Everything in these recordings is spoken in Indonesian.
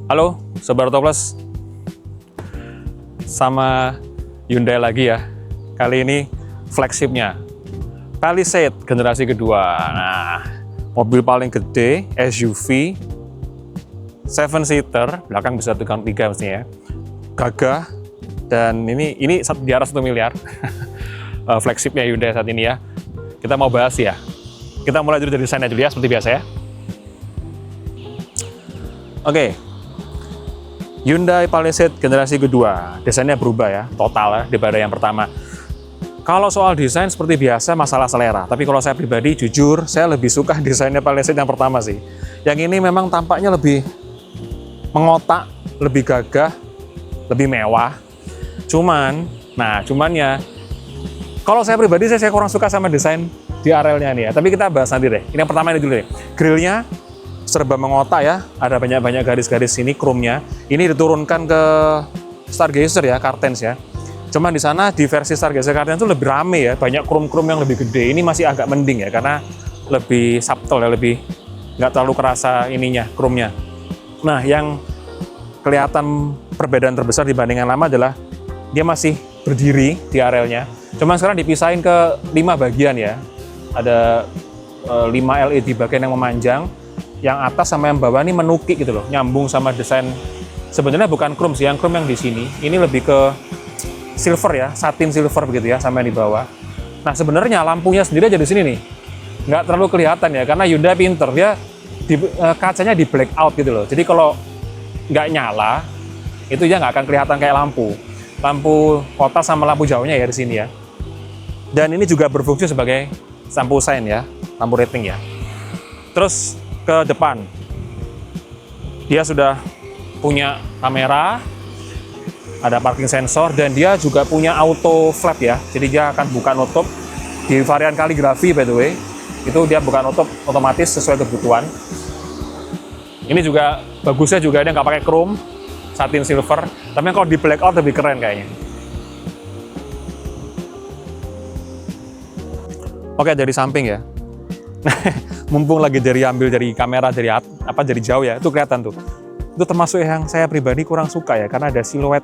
Halo, Sobat Auto Plus. Sama Hyundai lagi ya. Kali ini flagshipnya Palisade generasi kedua. Nah, mobil paling gede, SUV, 7-seater, belakang bisa 3 mestinya ya. Gagah, dan ini di atas 1 miliar. Flagshipnya Hyundai saat ini ya. Kita mau bahas ya. Kita mulai dulu dari desainnya dulu ya, seperti biasa ya. Oke. Hyundai Palisade generasi kedua, desainnya berubah ya, total ya, daripada yang pertama. Kalau soal desain seperti biasa, masalah selera. Tapi kalau saya pribadi, jujur, saya lebih suka desainnya Palisade yang pertama sih. Yang ini memang tampaknya lebih mengotak, lebih gagah, lebih mewah. Cumannya, kalau saya pribadi, saya kurang suka sama desain di arealnya nih ya. Tapi kita bahas nanti deh. Ini yang pertama ini dulu deh. Grillnya serba mengotak ya, ada banyak-banyak garis-garis sini, chrome-nya. Ini diturunkan ke Stargazer ya, Cartens ya. Cuman di sana di versi Stargazer Cartens itu lebih rame ya, banyak chrome-chrome yang lebih gede. Ini masih agak mending ya, karena lebih subtle ya, lebih nggak terlalu kerasa ininya, chrome-nya. Nah, yang kelihatan perbedaan terbesar dibanding yang lama adalah dia masih berdiri di arealnya. Cuman sekarang dipisahin ke 5 bagian ya. Ada 5 LED bagian yang memanjang. Yang atas sama yang bawah ini menukik gitu loh, nyambung sama desain. Sebenarnya bukan chrome sih, yang chrome yang di sini. Ini lebih ke silver ya, satin silver begitu ya, sama yang di bawah. Nah sebenarnya lampunya sendiri aja di sini nih, nggak terlalu kelihatan ya, karena Hyundai pinter, dia kacanya di black out gitu loh. Jadi kalau nggak nyala, itu ya nggak akan kelihatan kayak lampu kota sama lampu jauhnya ya di sini ya. Dan ini juga berfungsi sebagai lampu sign ya, lampu rating ya. Terus ke depan, dia sudah punya kamera, ada parking sensor, dan dia juga punya auto flap ya, jadi dia akan buka nutup di varian kaligrafi by the way, itu dia buka nutup otomatis sesuai kebutuhan. Ini juga bagusnya juga dia nggak pakai chrome, satin silver, tapi kalau di black out lebih keren kayaknya. Oke, dari samping ya. Mumpung lagi ambil dari kamera dari jauh ya, itu kelihatan tuh. Itu termasuk yang saya pribadi kurang suka ya, karena ada siluet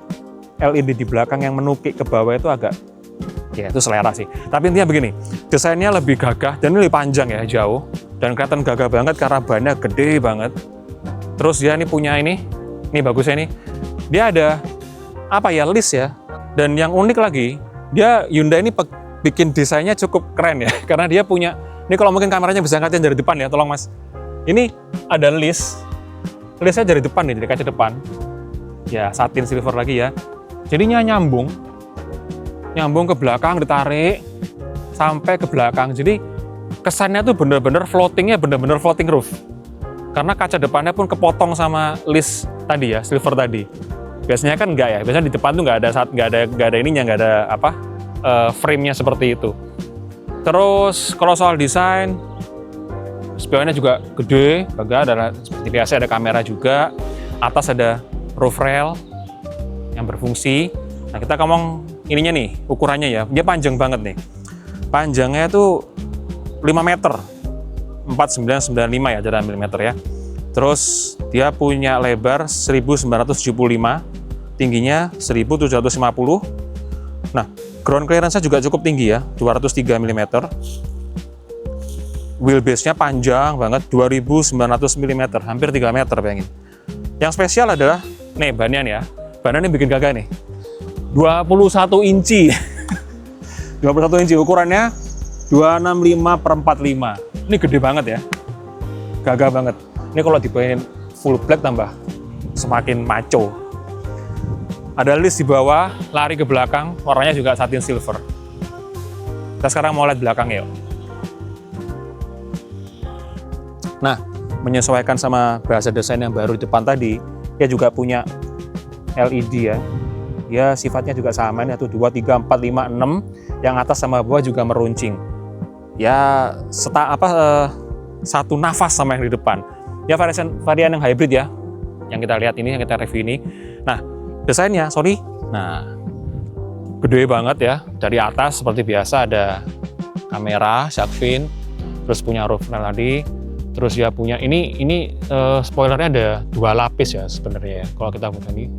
LED di belakang yang menukik ke bawah, itu agak ya itu selera sih. Tapi intinya begini, desainnya lebih gagah dan ini lebih panjang ya, jauh, dan kelihatan gagah banget karena bannya gede banget. Terus dia ini punya ini bagusnya ini, dia ada list ya. Dan yang unik lagi, dia Hyundai ini bikin desainnya cukup keren ya, karena dia punya, ini kalau mungkin kameranya bisa ngeliatin dari depan ya, tolong mas. Ini ada listnya dari depan nih, dari kaca depan. Ya, satin silver lagi ya. Jadinya nyambung ke belakang, ditarik sampai ke belakang. Jadi kesannya tuh bener-bener floating roof. Karena kaca depannya pun kepotong sama list tadi ya, silver tadi. Biasanya kan enggak ya, biasanya di depan tuh nggak ada ininya, nggak ada frame-nya seperti itu. Terus kalau soal desain, spionnya juga gede, ada seperti biasa, ada kamera juga. Atas ada roof rail yang berfungsi. Nah kita ngomong ininya nih, ukurannya ya, dia panjang banget nih. Panjangnya itu 5 meter, 4995 ya, dari milimeter ya. Terus dia punya lebar 1975, tingginya 1750. Nah, ground clearance-nya juga cukup tinggi ya, 203 mm. Wheelbase-nya panjang banget, 2900 mm, hampir 3 meter bayangin. Yang spesial adalah, nih bannya nih ya, bannya bikin gagah nih. 21 inci. 21 inci, ukurannya 265/45. Ini gede banget ya, gagah banget. Ini kalau dibawain full black tambah semakin maco. Ada list di bawah, lari ke belakang, warnanya juga satin silver. Kita sekarang mau lihat belakang yuk. Nah, menyesuaikan sama bahasa desain yang baru di depan tadi, dia juga punya LED ya. Dia sifatnya juga sama, ini 1, 2, 3, 4, 5, 6. Yang atas sama bawah juga meruncing. Ya, satu nafas sama yang di depan. Ya varian yang hybrid ya, yang kita lihat ini, yang kita review ini. Nah, desainnya, nah gede banget ya. Dari atas seperti biasa ada kamera, shark fin, terus punya roof rail tadi. Terus ya punya ini spoilernya ada 2 lapis ya sebenarnya ya. Kalau kita buka ini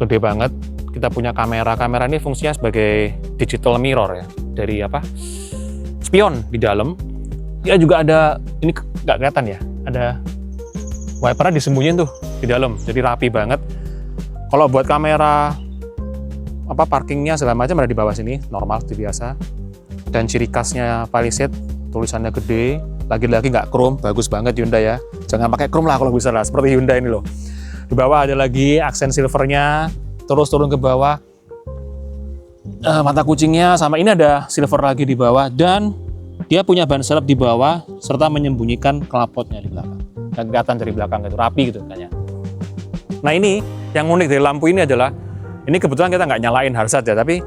gede banget. Kita punya kamera ini fungsinya sebagai digital mirror ya, dari apa, spion di dalam. Dia juga ada, ini nggak kelihatan ya, ada wipernya disembunyiin tuh di dalam, jadi rapi banget. Kalau buat kamera apa parkingnya segala macam ada di bawah sini, normal seperti biasa. Dan ciri khasnya Palisade, tulisannya gede, lagi-lagi nggak chrome, bagus banget Hyundai ya. Jangan pakai chrome lah kalau bisa lah, seperti Hyundai ini loh. Di bawah ada lagi aksen silvernya. Terus turun ke bawah, mata kucingnya sama ini ada silver lagi di bawah, dan dia punya ban serep di bawah serta menyembunyikan knalpotnya di belakang. Dan kelihatan dari belakang itu rapi gitu kayaknya. Nah ini yang unik dari lampu ini adalah, ini kebetulan kita nggak nyalain Harsat ya, tapi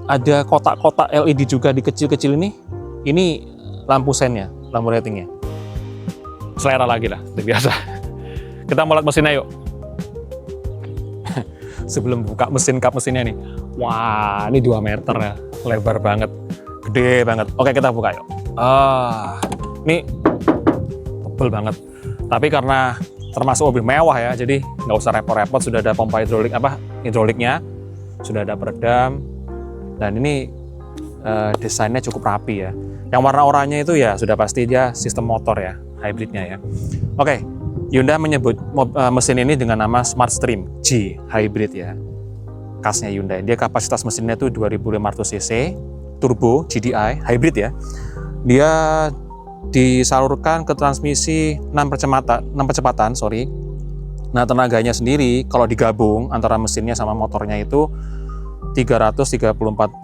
ada kotak-kotak LED juga di kecil-kecil ini. Ini lampu sennya, lampu ratingnya. Selera lagi lah, seperti biasa. Kita mau lihat mesinnya yuk. Sebelum buka mesin, kap mesinnya nih. Wah, ini 2 meter ya. Lebar banget. Gede banget. Oke, kita buka yuk. Ini tebel banget. Tapi karena termasuk mobil mewah ya, jadi nggak usah repot-repot. Sudah ada pompa hidroliknya. Sudah ada peredam. Dan ini desainnya cukup rapi ya. Yang warna oranye itu ya sudah pasti dia sistem motor ya, hybridnya ya. Oke. Hyundai menyebut mesin ini dengan nama Smart Stream G Hybrid ya. Khasnya Hyundai. Dia kapasitas mesinnya itu 2500 cc, turbo GDI hybrid ya. Dia disalurkan ke transmisi 6 percepatan. Nah, tenaganya sendiri kalau digabung antara mesinnya sama motornya itu 334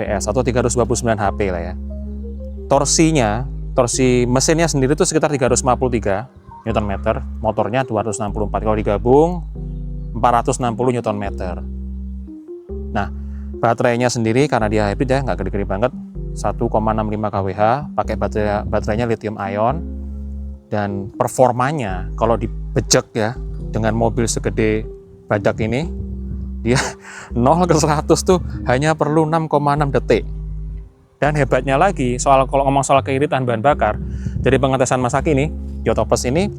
PS atau 329 HP lah ya. Torsi mesinnya sendiri itu sekitar 353 Nm, motornya 264. Kalau digabung 460 Nm. Nah, baterainya sendiri karena dia hybrid ya, nggak gede-gede banget, 1,65 kWh, pakai baterainya lithium ion. Dan performanya kalau dibejek ya dengan mobil segede badak ini, dia 0 ke 100 tuh hanya perlu 6,6 detik. Dan hebatnya lagi, kalau ngomong soal keiritan bahan bakar, dari pengetesan Masaki ini, Yotopus ini,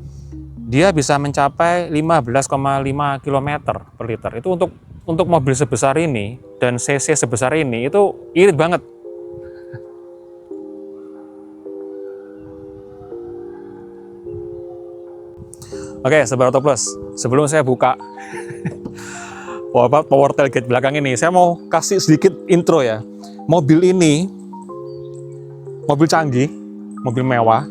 dia bisa mencapai 15,5 km per liter. Itu untuk mobil sebesar ini, dan cc sebesar ini, itu irit banget. Oke, Sobat Auto Plus, sebelum saya buka power tailgate belakang ini, saya mau kasih sedikit intro ya. Mobil ini, mobil canggih, mobil mewah,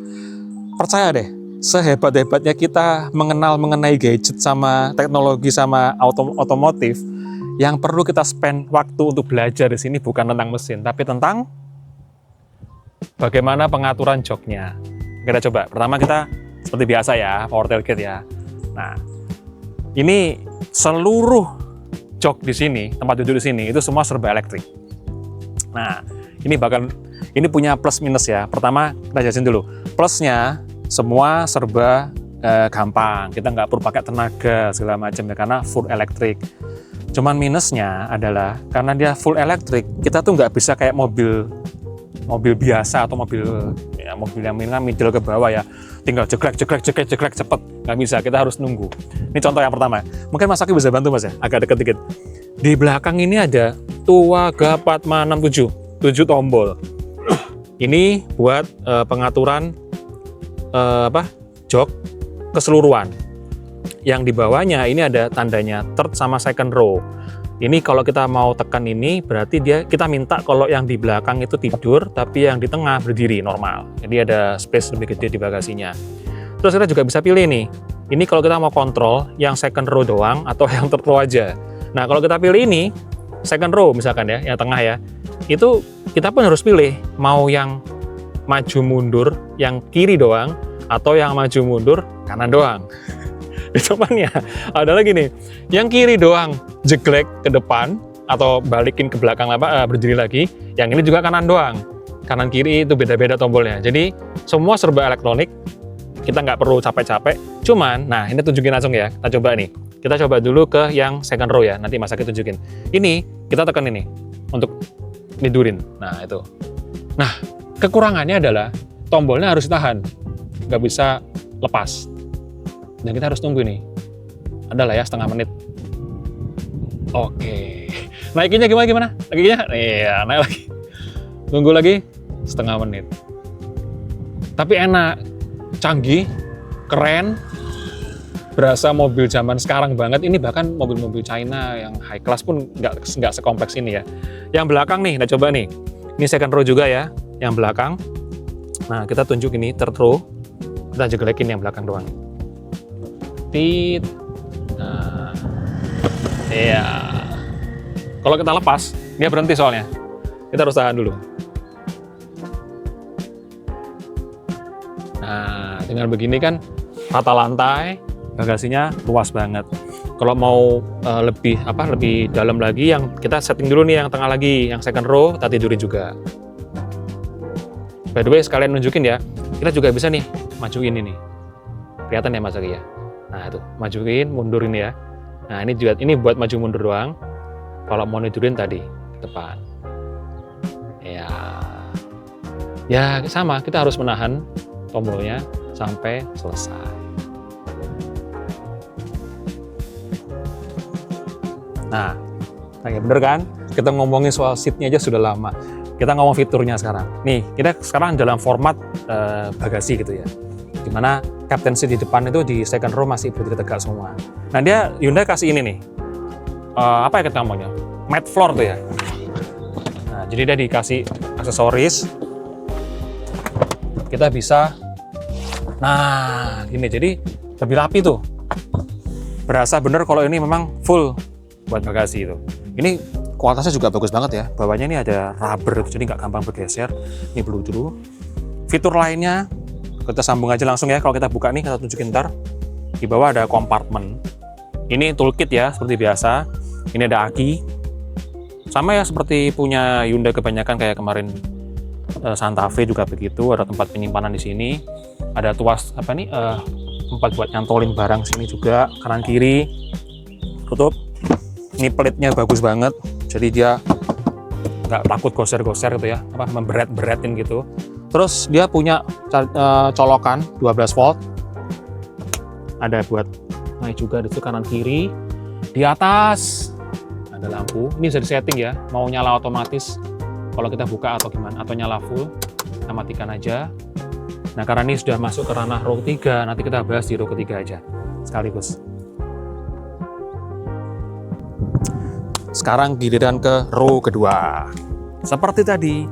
percaya deh, sehebat-hebatnya kita mengenai gadget sama teknologi sama otomotif, yang perlu kita spend waktu untuk belajar di sini bukan tentang mesin, tapi tentang bagaimana pengaturan joknya. Kita coba. Pertama kita seperti biasa ya, power tailgate ya. Nah, ini seluruh jok di sini, tempat duduk di sini itu semua serba elektrik. Nah, ini punya plus minus ya. Pertama kita jelasin dulu. Plusnya semua serba gampang. Kita nggak perlu pakai tenaga segala macam ya karena full elektrik. Cuman minusnya adalah karena dia full elektrik, kita tuh nggak bisa kayak mobil biasa atau mobil yang middle ke bawah ya. Tinggal jeklek cepet. Nggak bisa, kita harus nunggu. Ini contoh yang pertama. Mungkin Mas Aki bisa bantu Mas ya, agak deket dikit. Di belakang ini ada Tuaga Padma 67, 7 tombol. Ini buat pengaturan jok keseluruhan. Yang di bawahnya ini ada tandanya third sama second row. Ini kalau kita mau tekan ini berarti kita minta kalau yang di belakang itu tidur, tapi yang di tengah berdiri normal. Jadi ada space lebih gede di bagasinya. Terus kita juga bisa pilih nih. Ini kalau kita mau kontrol yang second row doang atau yang third row aja. Nah kalau kita pilih ini second row misalkan ya, yang tengah ya, itu kita pun harus pilih mau yang maju mundur yang kiri doang atau yang maju mundur kanan doang. Cuman ya ada lagi nih, yang kiri doang jeglek ke depan atau balikin ke belakang berdiri lagi, yang ini juga kanan doang. Kanan kiri itu beda-beda tombolnya. Jadi semua serba elektronik, kita nggak perlu capek-capek. Cuman, nah ini tunjukin langsung ya, kita coba nih. Kita coba dulu ke yang second row ya, nanti Mas Aki tunjukin. Ini kita tekan ini untuk tidurin. Nah itu. Nah kekurangannya adalah tombolnya harus ditahan. nggak bisa lepas. Dan kita harus tunggu nih. Ada lah ya setengah menit. Oke. Naikinnya gimana? Naikinnya? Iya, naik lagi. Tunggu lagi setengah menit. Tapi enak, canggih, keren, berasa mobil zaman sekarang banget. Ini bahkan mobil-mobil China yang high class pun nggak sekompleks ini ya. Yang belakang nih, kita coba nih. Ini second row juga ya, yang belakang. Nah, kita tunjuk ini third row. Kita jeglekin yang belakang doang. Tit. Nah, iya. Kalau kita lepas, dia berhenti soalnya. Kita harus tahan dulu. Nah, dengan begini kan rata lantai, bagasinya luas banget. Kalau mau lebih dalam lagi, yang kita setting dulu nih yang tengah lagi, yang second row, kita tidurin juga. By the way, sekalian nunjukin ya, kita juga bisa nih majuin ini. Kelihatan ya Mas Aki ya? Nah itu, majuin, mundurin ya. Nah ini buat maju mundur doang. Kalau mau tidurin tadi, ke depan. Ya sama, kita harus menahan tombolnya sampai selesai. Nah, kayak bener kan? Kita ngomongin soal seatnya aja sudah lama. Kita ngomong fiturnya sekarang. Nih, kita sekarang dalam format bagasi gitu ya. Dimana captain seat di depan itu di second row masih berdiri tegak semua. Nah, dia Hyundai kasih ini nih. Apa ya kita ngomongnya? Matte floor tuh ya. Nah, jadi dia dikasih aksesoris. Kita bisa, nah gini, jadi lebih rapi tuh. Berasa bener kalau ini memang full buat bagasi itu. Ini kualitasnya juga bagus banget ya. Bawahnya ini ada rubber, jadi nggak gampang bergeser. Ini bludru. Fitur lainnya, kita sambung aja langsung ya. Kalau kita buka nih, kita tunjukin ntar. Di bawah ada kompartemen. Ini toolkit ya, seperti biasa. Ini ada aki. Sama ya seperti punya Hyundai kebanyakan kayak kemarin Santa Fe juga begitu. Ada tempat penyimpanan di sini. Ada tuas tempat buat nyantolin barang sini juga, kanan kiri. Tutup. Ini pelitnya bagus banget, jadi dia nggak takut goser-goser gitu ya, memberet-beretin gitu. Terus dia punya colokan 12 volt, ada buat naik juga di situ kanan kiri. Di atas ada lampu, ini bisa disetting ya, mau nyala otomatis kalau kita buka atau gimana, atau nyala full, kita matikan aja. Nah karena ini sudah masuk ke ranah row 3, nanti kita bahas di row ketiga aja sekaligus. Sekarang giliran ke row kedua. Seperti tadi,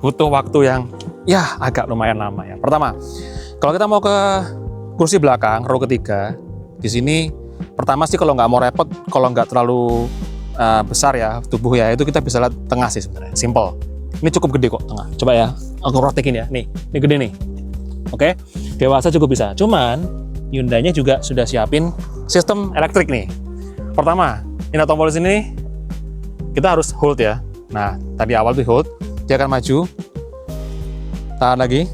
butuh waktu yang ya agak lumayan lama ya. Pertama, kalau kita mau ke kursi belakang, row ketiga, di sini pertama sih kalau nggak mau repot, kalau nggak terlalu besar ya tubuh ya, itu kita bisa lihat tengah sih sebenarnya. Simple. Ini cukup gede kok tengah. Coba ya, aku rotekin ya. Nih, ini gede nih. Oke, dewasa cukup bisa. Cuman Hyundai-nya juga sudah siapin sistem elektrik nih. Pertama, ini tombol di sini. Kita harus hold ya. Nah, tadi awal tuh hold, dia akan maju. Tahan lagi.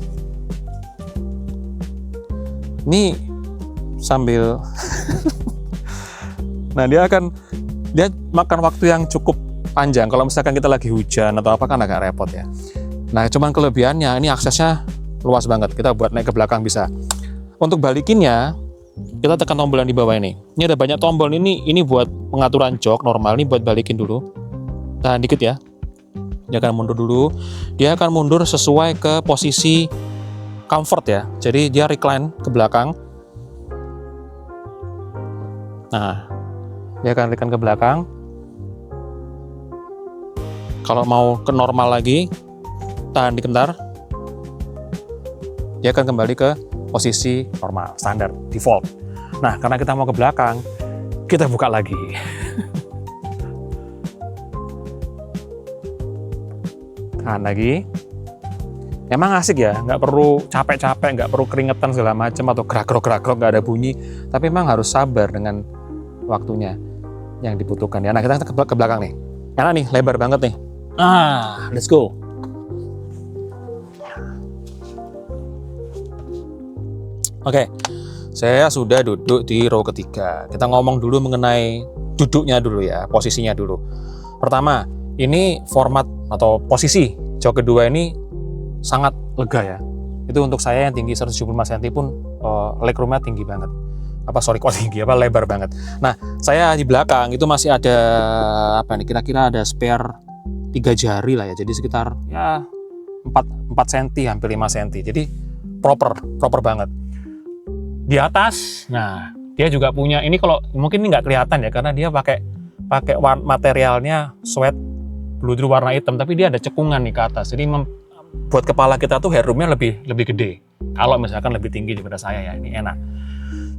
Ini sambil nah, dia makan waktu yang cukup panjang. Kalau misalkan kita lagi hujan atau apa kan agak repot ya. Nah, cuman kelebihannya ini aksesnya luas banget. Kita buat naik ke belakang bisa. Untuk balikinnya, kita tekan tombol yang di bawah ini. Ini ada banyak tombol. Ini buat pengaturan jok normal. Ini buat balikin dulu. Tahan dikit ya. Dia akan mundur dulu. Dia akan mundur sesuai ke posisi comfort ya. Jadi dia recline ke belakang. Nah, dia akan recline ke belakang. Kalau mau ke normal lagi, tahan dikit bentar. Dia akan kembali ke posisi normal, standar, default. Nah, karena kita mau ke belakang, kita buka lagi. Tahan lagi. Emang asik ya, nggak perlu capek-capek, nggak perlu keringetan segala macam atau gerak-gerak, nggak ada bunyi. Tapi memang harus sabar dengan waktunya yang dibutuhkan ya. Nah, kita ke belakang nih. Karena nih, lebar banget nih. Nah, let's go. Oke, saya sudah duduk di row ketiga. Kita ngomong dulu mengenai duduknya dulu ya, posisinya dulu. Pertama, ini format atau posisi jok kedua ini sangat lega ya. Itu untuk saya yang tinggi 175 cm pun legroomnya tinggi banget. Lebar banget. Nah, saya di belakang itu masih ada apa nih? Kira-kira ada spare 3 jari lah ya. Jadi sekitar ya 4 cm, hampir 5 cm. Jadi proper banget. Di atas, nah dia juga punya ini, kalau mungkin ini nggak kelihatan ya karena dia pakai materialnya sweat bludru warna hitam, tapi dia ada cekungan nih ke atas. Jadi buat kepala kita tuh headroomnya lebih gede. Kalau misalkan lebih tinggi daripada saya ya, ini enak.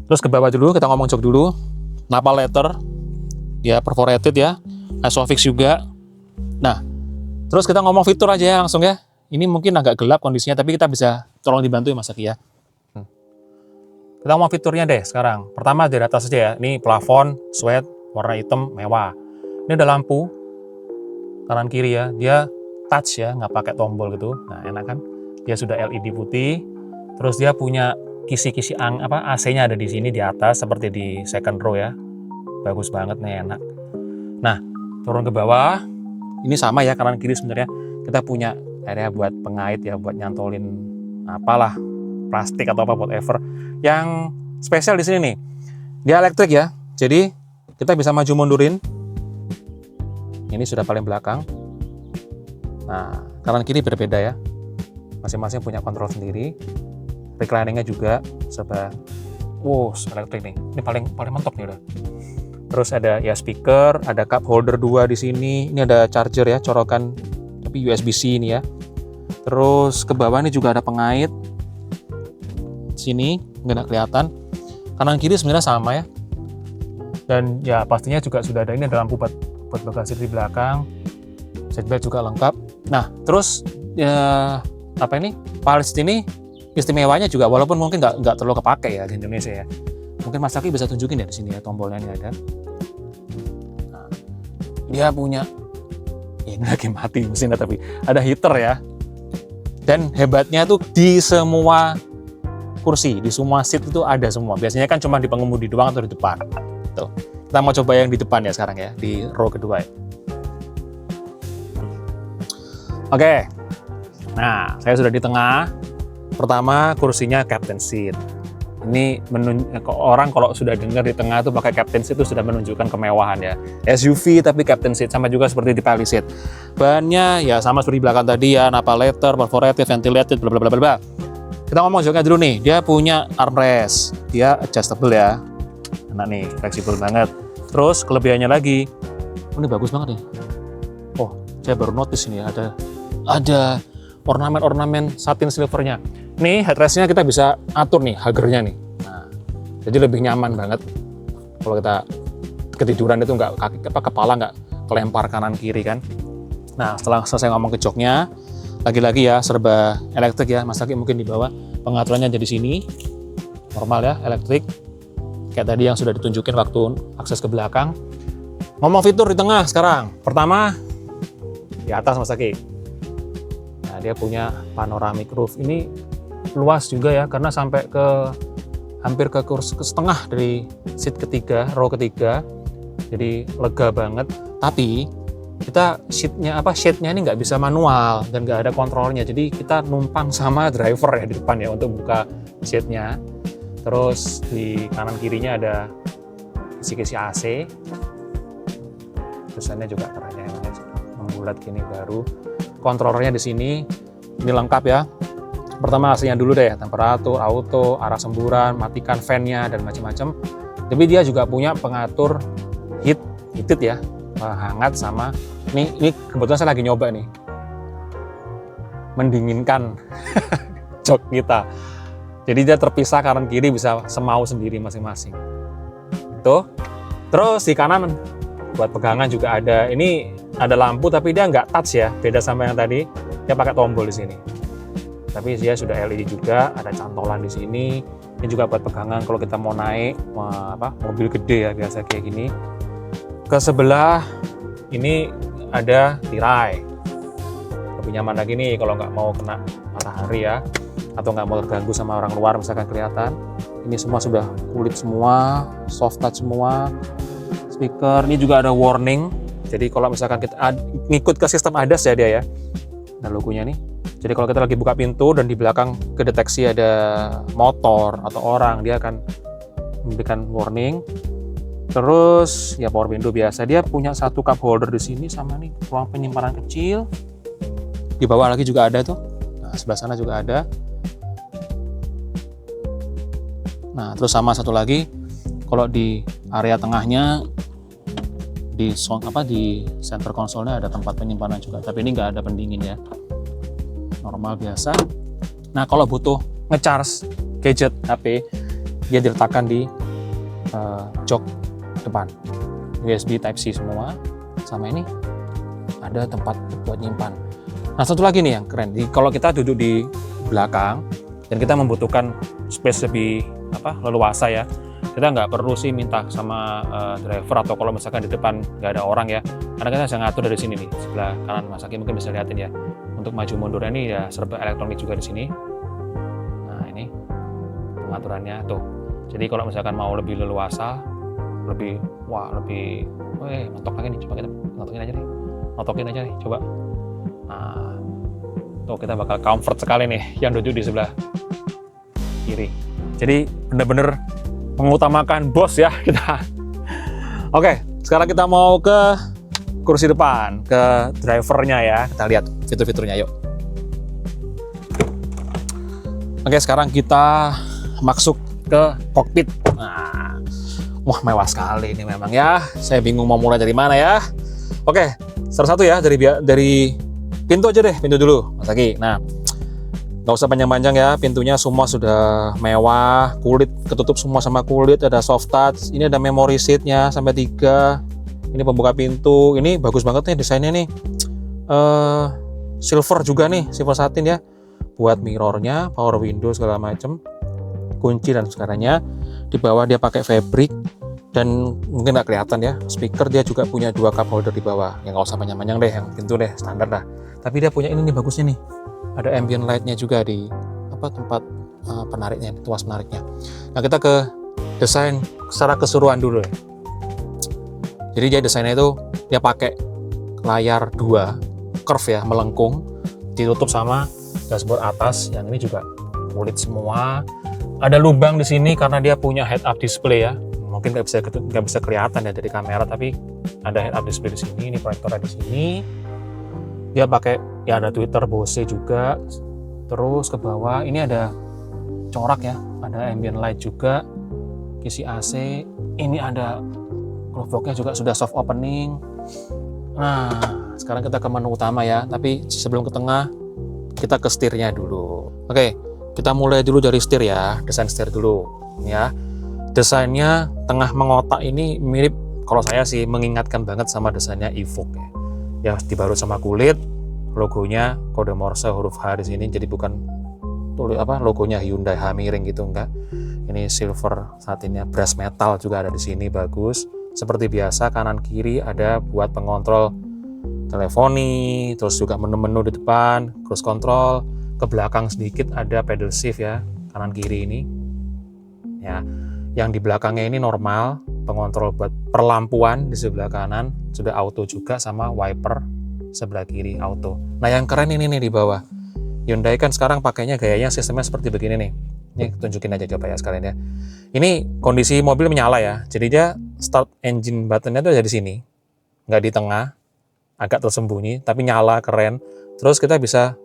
Terus ke bawah dulu, kita ngomong jok dulu. Napal leather, ya perforated ya, Isofix juga. Nah, terus kita ngomong fitur aja ya langsung ya. Ini mungkin agak gelap kondisinya, tapi kita bisa tolong dibantu ya Mas Aki ya. Kita ngomong fiturnya deh sekarang. Pertama dari atas aja ya. Ini plafon, sweat, warna hitam, mewah. Ini ada lampu kanan kiri ya. Dia touch ya, nggak pakai tombol gitu. Nah enak kan? Dia sudah LED putih. Terus dia punya kisi-kisi AC-nya ada di sini di atas seperti di second row ya. Bagus banget nih, enak. Nah, turun ke bawah. Ini sama ya, kanan kiri sebenarnya kita punya area buat pengait ya, buat nyantolin apalah, plastik atau apa whatever. Yang spesial di sini nih, dia elektrik ya. Jadi kita bisa maju mundurin. Ini sudah paling belakang. Nah, kanan kiri berbeda ya. Masing-masing punya kontrol sendiri. Reclining-nya juga serba elektrik nih. Ini paling mentok nih udah. Terus ada ya speaker, ada cup holder 2 di sini. Ini ada charger ya, colokan tapi USB-C ini ya. Terus ke bawah ini juga ada pengait. Sini nggak kelihatan. Kanan kiri sebenarnya sama ya. Dan ya pastinya juga sudah ada, ini ada lampu buat bagasi di belakang. Seatbelt juga lengkap. Nah, terus ya Palist ini istimewanya juga, walaupun mungkin nggak terlalu kepake ya di Indonesia ya. Mungkin Mas Aki bisa tunjukin ya di sini ya, tombolnya ini ada. Nah, dia punya, ya ini lagi mati mesinnya tapi ada heater ya. Dan hebatnya tuh di semua kursi, di semua seat itu ada semua. Biasanya kan cuma di pengemudi doang atau di depan. Tuh. Kita mau coba yang di depan ya sekarang ya, di row kedua ya. Oke. Nah, saya sudah di tengah. Pertama, kursinya captain seat. Ini orang kalau sudah dengar di tengah tuh pakai captain seat itu sudah menunjukkan kemewahan ya. SUV tapi captain seat, sama juga seperti di Palisade. Bahannya ya sama seperti di belakang tadi ya, napal leather, perforated, ventilated, bla bla bla bla. Kita ngomong joknya dulu nih. Dia punya armrest, dia adjustable ya. Enak nih, fleksibel banget. Terus kelebihannya lagi, ini bagus banget nih. Oh, saya baru notice ini ada ornamen satin silvernya. Nih headrestnya kita bisa atur nih, hagernya nih. Nah, jadi lebih nyaman banget kalau kita ketiduran itu kepala nggak kelempar kanan kiri kan. Nah, setelah selesai ngomong ke joknya, lagi-lagi ya serba elektrik ya. Mas Aki mungkin di bawah, pengaturannya ada di sini. Normal ya, elektrik. Kayak tadi yang sudah ditunjukin waktu akses ke belakang. Ngomong fitur di tengah sekarang. Pertama, di atas Mas Aki. Nah, dia punya panoramic roof. Ini luas juga ya, karena sampai hampir ke setengah dari seat ketiga, row ketiga. Jadi lega banget. Tapi kita shade-nya ini nggak bisa manual dan nggak ada kontrolnya. Jadi kita numpang sama driver ya di depan ya untuk buka shade-nya. Terus di kanan kirinya ada kisi-kisi AC. Tulisannya juga keren ya, membulat gini baru. Kontrolernya di sini. Ini lengkap ya. Pertama AC-nya dulu deh, temperatur, auto, arah semburan, matikan fan-nya dan macam-macam. Tapi dia juga punya pengatur heated ya, hangat sama ini kebetulan saya lagi nyoba nih. Mendinginkan jok kita. Jadi dia terpisah kanan kiri, bisa semau sendiri masing-masing. Tuh. Terus di kanan buat pegangan juga ada. Ini ada lampu tapi dia nggak touch ya, beda sama yang tadi. Dia pakai tombol di sini. Tapi dia sudah LED juga, ada cantolan di sini. Ini juga buat pegangan kalau kita mau naik mobil gede ya, biasa kayak gini. Ke sebelah ini ada tirai. Lebih nyaman lagi nih kalau nggak mau kena matahari ya, atau nggak mau terganggu sama orang luar misalkan kelihatan. Ini semua sudah kulit semua, soft touch semua. Speaker ini juga ada warning. Jadi kalau misalkan kita ngikut ke sistem ADAS ya dia ya. Nah logonya nih. Jadi kalau kita lagi buka pintu dan di belakang kedeteksi ada motor atau orang, dia akan memberikan warning. Terus ya power window biasa, dia punya satu cup holder di sini sama nih ruang penyimpanan kecil. Di bawah lagi juga ada tuh. Nah, sebelah sana juga ada. Nah, terus sama satu lagi, kalau di area tengahnya di center konsolnya ada tempat penyimpanan juga, tapi ini nggak ada pendingin ya, normal biasa. Nah, kalau butuh ngecharge gadget HP, dia diletakkan di jok depan, USB Type-C semua, sama ini ada tempat buat nyimpan. Nah, satu lagi nih yang keren, kalau kita duduk di belakang dan kita membutuhkan space lebih leluasa ya, kita nggak perlu sih minta sama driver, atau kalau misalkan di depan nggak ada orang ya, karena kita bisa ngatur dari sini nih, sebelah kanan Mas Aki mungkin bisa lihatin ya, untuk maju mundurnya ini ya serba elektronik juga di sini. Nah, ini pengaturannya tuh, jadi kalau misalkan mau lebih leluasa, lebih nontok lagi nih, coba kita notokin aja nih coba. Nah, tuh kita bakal comfort sekali nih yang duduk di sebelah kiri. Jadi bener-bener mengutamakan bos ya kita. Oke, sekarang kita mau ke kursi depan, ke drivernya ya. Kita lihat fitur-fiturnya yuk. Oke, sekarang kita masuk ke kokpit. Nah, wah mewah sekali ini memang ya. Saya bingung mau mulai dari mana ya. Oke, satu-satu ya, dari pintu aja deh, pintu dulu Mas Aki. Nah, nggak usah panjang-panjang ya, pintunya semua sudah mewah, kulit ketutup semua sama kulit, ada soft touch, ini ada memory seatnya sampai 3, ini pembuka pintu, ini bagus banget nih desainnya nih, silver juga nih, silver satin ya, buat mirrornya, power window segala macem, kunci dan segalanya. Di bawah dia pakai fabric, dan mungkin nggak kelihatan ya, speaker dia juga punya 2 cup holder di bawah, yang nggak usah panjang-panjang deh, yang pintu deh standar dah. Tapi dia punya ini nih bagusnya nih, ada ambient light-nya juga di tempat penariknya, tuas penariknya. Nah, kita ke desain secara keseluruhan dulu ya. Jadi dia desainnya itu dia pakai layar 2 curve ya, melengkung, ditutup sama dashboard atas, yang ini juga kulit semua. Ada lubang di sini karena dia punya head up display ya. Mungkin nggak bisa kelihatan ya dari kamera, tapi ada head up display di sini. Ini proyektornya di sini. Dia pakai ya, ada Twitter Bose juga. Terus ke bawah ini ada corak ya, ada ambient light juga, kisi AC. Ini ada glove box-nya juga sudah soft opening. Nah, sekarang kita ke menu utama ya, tapi sebelum ke tengah kita ke setirnya dulu. Oke, kita mulai dulu dari setir ya, desain setir dulu ya. Desainnya tengah mengotak ini mirip, kalau saya sih mengingatkan banget sama desainnya Evoque ya. Ya, dibalut sama kulit, logonya kode Morse huruf H di sini, jadi bukan logonya Hyundai H miring gitu, enggak. Ini silver satinnya, brush metal juga ada di sini, bagus. Seperti biasa kanan kiri ada buat pengontrol teleponi, terus juga menu-menu di depan, cruise control. Ke belakang sedikit ada pedal shift ya, kanan kiri ini. Ya, yang di belakangnya ini normal, pengontrol buat perlampuan di sebelah kanan, sudah auto juga sama wiper sebelah kiri auto. Nah, yang keren ini nih di bawah. Hyundai kan sekarang pakainya gayanya sistemnya seperti begini nih. Ini tunjukin aja coba ya sekalian ya. Ini kondisi mobil menyala ya. Jadi dia start engine buttonnya tuh ada di sini. Nggak di tengah, agak tersembunyi, tapi nyala, keren. Terus kita bisa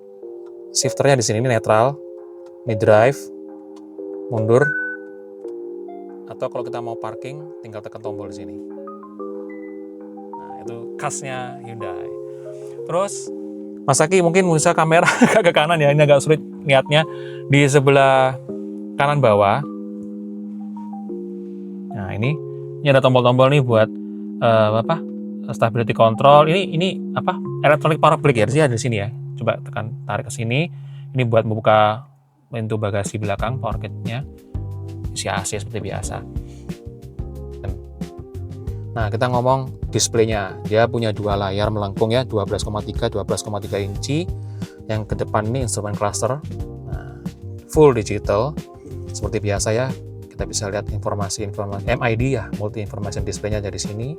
shifternya di sini, ini netral. Ini drive, mundur. Atau kalau kita mau parking, tinggal tekan tombol di sini. Nah, itu khasnya Hyundai. Terus Mas Aki mungkin bisa kamera ke kanan ya, ini agak sulit lihatnya. Di sebelah kanan bawah. Nah, ini ada tombol-tombol nih buat stability control. Ini electronic power brake ya, ada di sini ya. Coba tarik ke sini. Ini buat membuka pintu bagasi belakang, power gate-nya. Isi AC seperti biasa. Nah, kita ngomong displaynya. Dia punya 2 layar melengkung ya, 12,3 inci. Yang ke depan ini instrument cluster. Nah, full digital. Seperti biasa ya, kita bisa lihat informasi MID ya, multi information display-nya ada di sini.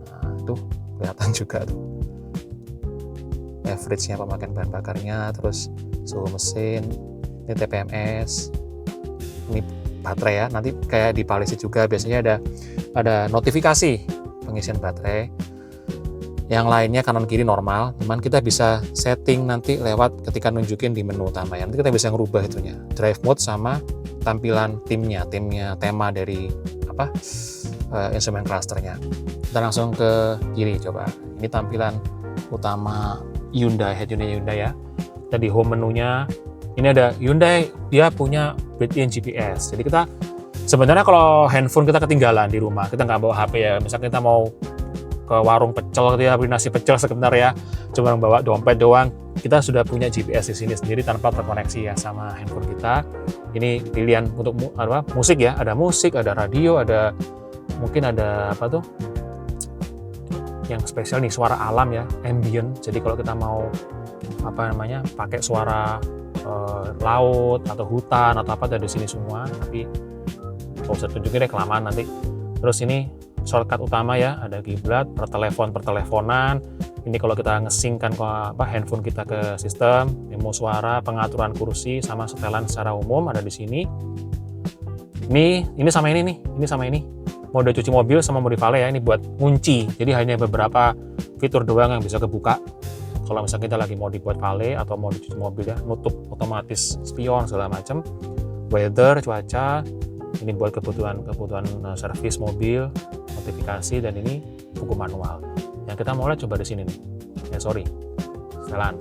Nah, tuh kelihatan juga tuh. average-nya pemakaian bahan bakarnya, terus suhu mesin, ini TPMS, ini baterai ya. Nanti kayak di Policy juga biasanya ada notifikasi pengisian baterai. Yang lainnya kanan kiri normal, cuman kita bisa setting nanti lewat ketika nunjukin di menu utama ya. Nanti kita bisa ngerubah itunya, drive mode sama tampilan timnya tema dari instrumen clusternya. Kita langsung ke kiri coba. Ini tampilan utama Hyundai, head unit Hyundai ya. Kita di home menunya, ini ada Hyundai, dia punya built-in GPS. Jadi kita sebenarnya kalau handphone kita ketinggalan di rumah, kita nggak bawa HP ya, misalnya kita mau ke warung pecel gitu ya, beli nasi pecel sebentar ya, cuma bawa dompet doang, kita sudah punya GPS di sini sendiri tanpa terkoneksi ya sama handphone kita. Ini pilihan untuk musik ya, ada musik, ada radio, ada mungkin ada apa tuh yang spesial nih, suara alam ya, ambient. Jadi kalau kita mau pakai suara laut atau hutan atau apa, ada di sini semua. Tapi kalau usah tunjukin deh, kelamaan nanti. Terus ini shortcut utama ya, ada kiblat, perteleponan. Ini kalau kita ngesingkan handphone kita ke sistem, memo suara, pengaturan kursi, sama setelan secara umum ada di sini. Ini sama ini nih, ini sama ini. Mode cuci mobil sama mode valet ya, ini buat kunci. Jadi hanya beberapa fitur doang yang bisa kebuka. Kalau misalnya kita lagi mau dibuat valet atau mau cuci mobil ya, nutup otomatis spion segala macam. Weather, cuaca. Ini buat kebutuhan servis mobil, notifikasi, dan ini buku manual. Yang kita mulai coba di sini nih. Setelan.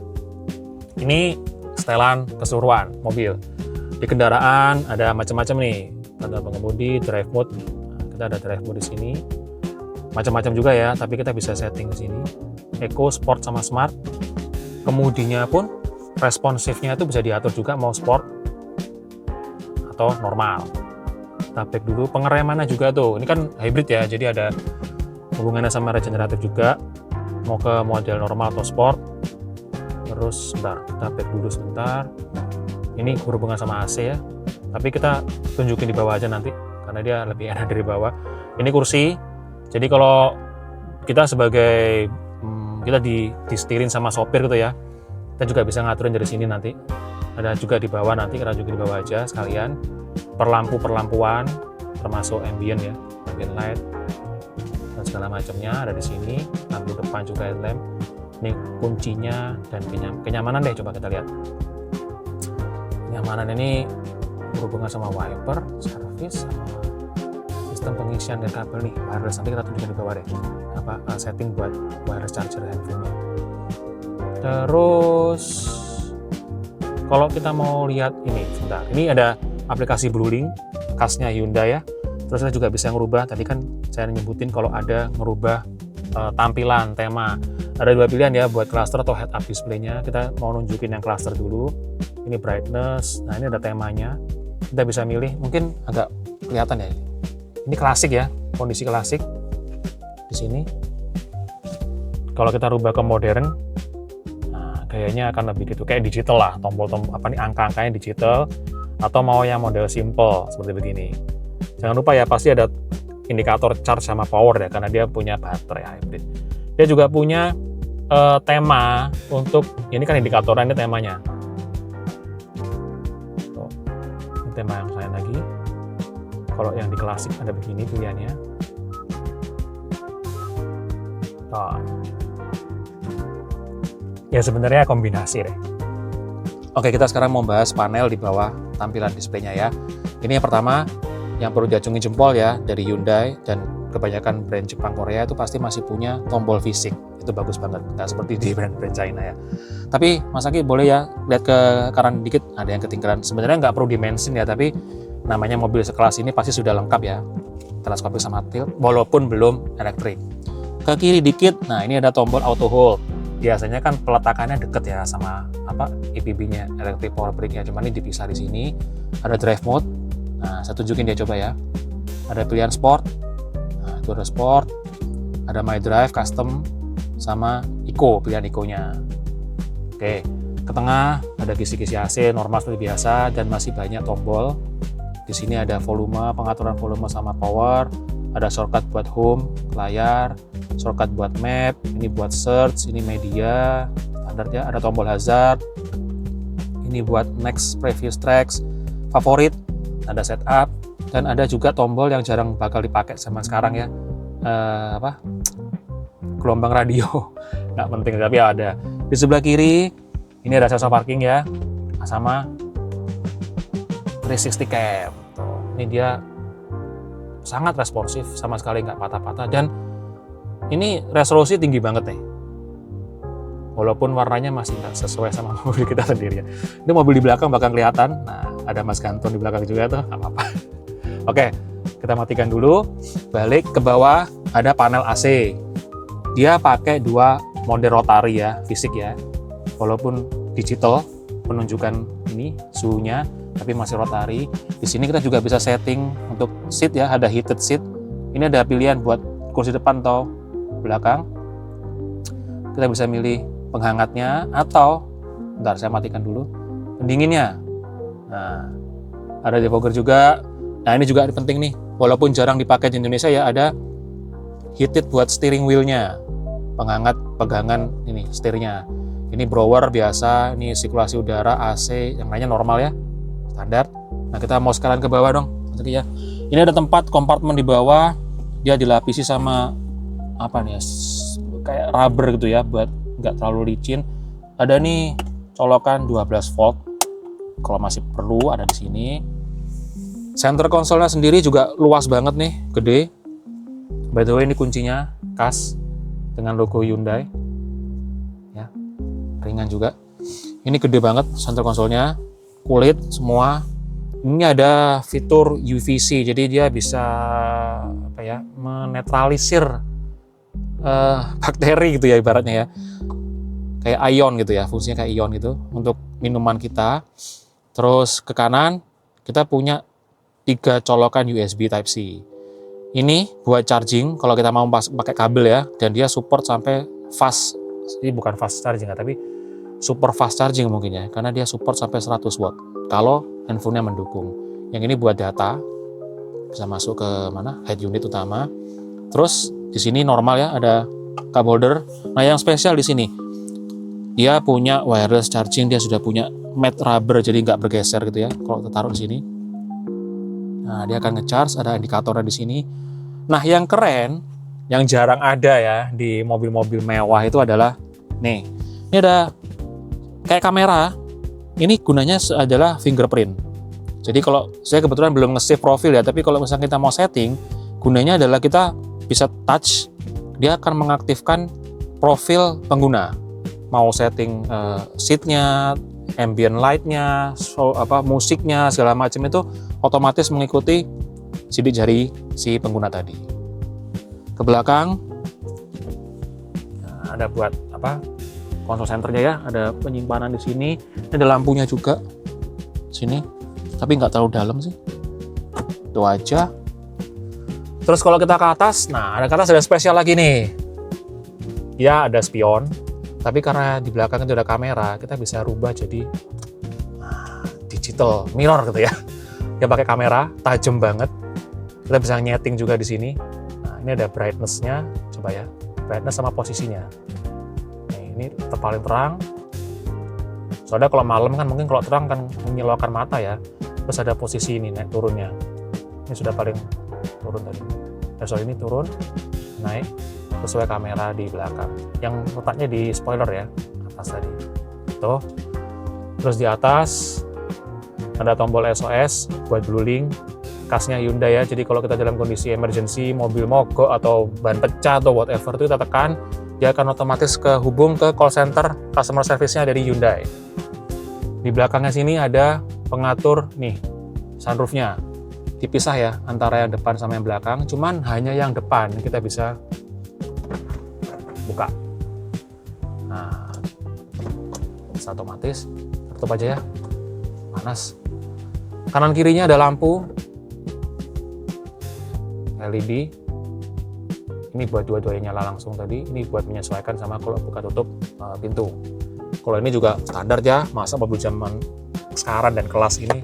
Ini setelan keseluruhan mobil. Di kendaraan ada macam-macam nih. Ada pengemudi, drive mode. Nah, kita ada drive mode di sini. Macam-macam juga ya, tapi kita bisa setting di sini. Eco, Sport sama Smart. Kemudinya pun responsifnya itu bisa diatur juga mau sport atau normal. Kita back dulu, pengeremannya juga tuh, ini kan hybrid ya, jadi ada hubungannya sama regeneratif juga, mau ke model normal atau sport. Terus sebentar, kita back dulu sebentar, ini berhubungan sama AC ya, tapi kita tunjukin di bawah aja nanti, karena dia lebih enak dari bawah. Ini kursi, jadi kalau kita sebagai kita disetirin sama sopir gitu ya, kita juga bisa ngaturin dari sini nanti. Ada juga di bawah nanti, kita juga di bawah aja sekalian. Perlampuan termasuk ambient ya, ambient light dan segala macamnya ada di sini. Lampu depan juga headlamp. Ini kuncinya dan kenyamanan deh, coba kita lihat. Kenyamanan ini berhubungan sama wiper, servis, sama sistem pengisian dan kabel nih, wireless. Nanti kita tunjukin di bawah deh setting buat wireless charger handphone-nya. Terus kalau kita mau lihat ini sebentar, ini ada aplikasi BlueLink khasnya Hyundai ya. Terus kita juga bisa ngerubah, tadi kan saya nyebutin kalau ada ngerubah tampilan tema. Ada dua pilihan ya, buat cluster atau head up display-nya. Kita mau nunjukin yang cluster dulu. Ini brightness, nah ini ada temanya. Kita bisa milih, mungkin agak kelihatan ya. Ini klasik ya, kondisi klasik di sini. Kalau kita rubah ke modern, nah kayaknya akan lebih gitu, kayak digital lah, tombol-tombol angka-angkanya digital. Atau mau yang model simple seperti begini. Jangan lupa ya, pasti ada indikator charge sama power ya, karena dia punya baterai hybrid. Dia juga punya tema untuk, ini kan indikatornya, ini temanya. Tuh, ini tema yang lain lagi. Kalau yang di klasik ada begini pilihannya. Tuh. Ya sebenarnya kombinasi deh. Oke, kita sekarang mau bahas panel di bawah tampilan displaynya ya. Ini yang pertama, yang perlu diacungi jempol ya, dari Hyundai, dan kebanyakan brand Jepang Korea itu pasti masih punya tombol fisik. Itu bagus banget, nggak seperti di brand-brand China ya. Tapi Mas Aki boleh ya lihat ke kanan dikit, ada yang ketinggalan. Sebenarnya nggak perlu dimention ya, tapi namanya mobil sekelas ini pasti sudah lengkap ya, teleskopik sama tilt, walaupun belum elektrik. Ke kiri dikit, nah ini ada tombol auto hold. Biasanya kan peletakannya deket ya sama EPB-nya, electric power brake-nya, cuman ini dipisah di sini. Ada drive mode, nah saya tunjukin dia coba ya. Ada pilihan sport, nah itu ada sport, ada my drive, custom, sama eco, pilihan eco-nya. Oke, ke tengah ada kisi-kisi AC normal seperti biasa, dan masih banyak tombol. Di sini ada volume, pengaturan volume sama power, ada shortcut buat home, layar, shortcut buat map, ini buat search, ini media, standar ya. Ada tombol hazard, ini buat next, previous tracks, favorit, ada setup, dan ada juga tombol yang jarang bakal dipakai sama sekarang ya, gelombang radio, nggak penting tapi ada. Di sebelah kiri ini ada sensor parking ya, sama 360 cam. Tuh, ini dia sangat responsif, sama sekali nggak patah-patah, dan ini resolusi tinggi banget nih. Walaupun warnanya masih nggak sesuai sama mobil kita sendiri ya. Ini mobil di belakang bakal kelihatan. Nah, ada Mas Ganton di belakang juga tuh, nggak apa-apa. Oke, kita matikan dulu. Balik ke bawah, ada panel AC. Dia pakai 2 mode rotary ya, fisik ya. Walaupun digital menunjukkan ini suhunya, tapi masih rotary. Di sini kita juga bisa setting untuk seat ya, ada heated seat. Ini ada pilihan buat kursi depan atau belakang. Kita bisa milih penghangatnya atau, bentar saya matikan dulu, pendinginnya. Nah, ada defogger juga. Nah, ini juga penting nih, walaupun jarang dipakai di Indonesia ya, ada heated buat steering wheel-nya, penghangat pegangan ini setirnya. Ini blower biasa, ini sirkulasi udara, AC, yang lainnya normal ya, standar. Nah, kita mau sekarang ke bawah dong, ya. Ini ada tempat kompartemen di bawah, dia dilapisi sama apa nih, kayak rubber gitu ya, buat nggak terlalu licin. Ada nih colokan 12 volt, kalau masih perlu ada di sini. Center konsolnya sendiri juga luas banget nih, gede. By the way, ini kuncinya khas dengan logo Hyundai, ya, ringan juga. Ini gede banget center konsolnya, kulit semua. Ini ada fitur UVC, jadi dia bisa apa ya, menetralisir bakteri gitu ya ibaratnya ya, kayak ion gitu ya, fungsinya kayak ion gitu untuk minuman kita. Terus ke kanan kita punya 3 colokan USB Type-C. Ini buat charging kalau kita mau pakai kabel ya, dan dia support sampai fast. Ini bukan fast charging ya, tapi super fast charging mungkin ya, karena dia support sampai 100 watt kalau handphonenya mendukung. Yang ini buat data, bisa masuk ke mana, head unit utama. Terus di sini normal ya, ada cup holder. Nah, yang spesial di sini, dia punya wireless charging, dia sudah punya mat rubber, jadi nggak bergeser gitu ya kalau kita taruh di sini. Nah, dia akan nge-charge, ada indikatornya di sini. Nah, yang keren, yang jarang ada ya di mobil-mobil mewah itu adalah nih, ini ada kayak kamera. Ini gunanya adalah fingerprint. Jadi kalau saya kebetulan belum nge-save profil ya, tapi kalau misalnya kita mau setting, gunanya adalah kita bisa touch, dia akan mengaktifkan profil pengguna. Mau setting seatnya, ambient light-nya, musiknya, segala macam itu otomatis mengikuti sidik jari si pengguna tadi. Ke belakang, nah, ada buat apa? Konsol centernya ya, ada penyimpanan di sini. Ini ada lampunya juga sini, tapi nggak terlalu dalam sih. Itu aja. Terus kalau kita ke atas, nah ada ke atas ada spesial lagi nih. Ya ada spion, tapi karena di belakang itu ada kamera, kita bisa rubah jadi digital mirror gitu ya. Dia pakai kamera, tajam banget. Kita bisa nyeting juga di sini. Nah, ini ada brightness-nya, coba ya, brightness sama posisinya. Nah, ini paling terang. Soalnya kalau malam kan mungkin kalau terang kan menyilaukan mata ya. Terus ada posisi ini naik turunnya. Ini sudah paling turun tadi. Soal ini turun, naik sesuai kamera di belakang. Yang letaknya di spoiler ya, atas tadi. Tuh. Terus di atas ada tombol SOS buat blueling, khasnya Hyundai ya. Jadi kalau kita dalam kondisi emergency, mobil mogok atau ban pecah atau whatever itu kita tekan, dia akan otomatis kehubung ke call center customer service-nya dari Hyundai. Di belakangnya sini ada pengatur nih sunroof-nya. Dipisah ya antara yang depan sama yang belakang, cuman hanya yang depan kita bisa buka. Nah, bisa otomatis, tutup aja ya, panas. Kanan kirinya ada lampu LED. Ini buat dua-duanya nyala langsung tadi. Ini buat menyesuaikan sama kalau buka tutup pintu. Kalau ini juga standar ya, masa mobil zaman sekarang dan kelas ini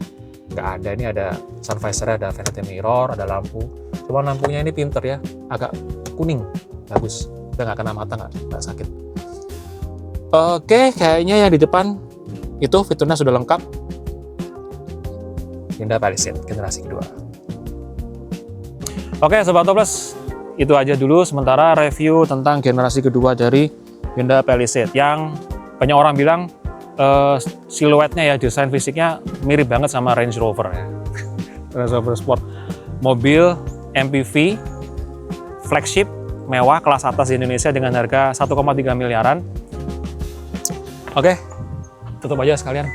nggak ada. Ini ada sun visor, ada vanity mirror, ada lampu. Cuma lampunya ini pinter ya, agak kuning, bagus. Kita nggak kena mata, nggak sakit. Oke, kayaknya yang di depan itu fiturnya sudah lengkap. Hyundai Palisade generasi kedua. Oke, Sobat Toples, itu aja dulu sementara review tentang generasi kedua dari Hyundai Palisade yang banyak orang bilang siluetnya ya, desain fisiknya mirip banget sama Range Rover ya. Range Rover Sport, mobil MPV flagship mewah kelas atas di Indonesia dengan harga 1,3 miliaran. Oke, tutup aja sekalian.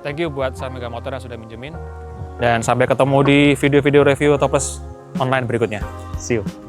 Thank you buat Mega Motor yang sudah minjemin. Dan sampai ketemu di video-video review Toples online berikutnya. See you.